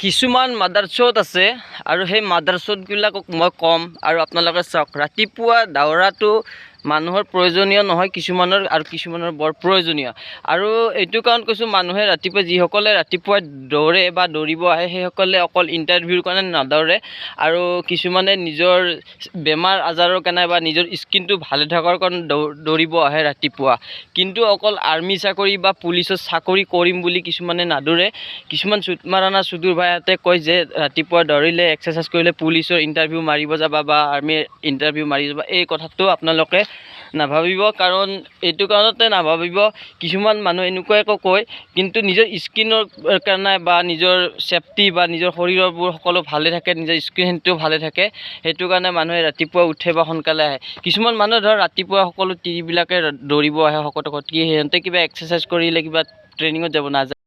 কিছুমান মাদাৰচত আছে আৰু সেই মাদাৰচতবিলাকক মই ক'ম আৰু আপোনালোকে চাওক ৰাতিপুৱা দৌৰাটো মানুহৰ প্ৰয়োজনীয় নহয় কিছুমানৰ আৰু কিছুমানৰ বৰ প্ৰয়োজনীয় আৰু এইটো কাৰণ কৈছোঁ মানুহে ৰাতিপুৱা যিসকলে ৰাতিপুৱা দৌৰে বা দৌৰিব আহে সেইসকলে অকল ইণ্টাৰভিউৰ কাৰণে নদৌৰে আৰু কিছুমানে নিজৰ বেমাৰ আজাৰৰ কাৰণে বা নিজৰ স্কিনটো ভালে থকাৰ কাৰণে দৌৰিব আহে ৰাতিপুৱা কিন্তু অকল আৰ্মি চাকৰি বা পুলিচৰ চাকৰি কৰিম বুলি কিছুমানে নদৌৰে কিছুমান চুটমাৰানা চুদুৰ ভাইহঁতে কয় যে ৰাতিপুৱা দৌৰিলে এক্সাৰচাইজ কৰিলে পুলিচৰ ইণ্টাৰভিউ মাৰিব যাবা বা আৰ্মিৰ ইণ্টাৰভিউ মাৰি যাবা এই কথাটো আপোনালোকে নাভাবিব কাৰণ এইটো কাৰণতে নাভাবিব কিছুমান মানুহ এনেকুৱাকৈ কয় কিন্তু নিজৰ স্কিনৰ কাৰণে বা নিজৰ সেফটি বা নিজৰ শৰীৰবোৰ সকলো ভালে থাকে নিজৰ স্কিনটো ভালে থাকে সেইটো কাৰণে মানুহে ৰাতিপুৱা উঠে বা সোনকালে আহে কিছুমান মানুহ ধৰ ৰাতিপুৱা সকলো তিৰিবিলাকে দৌৰিব আহে শকত শকত কি সিহঁতে কিবা এক্সাৰচাইজ কৰিলে কিবা ট্ৰেইনিঙত যাব নাযায়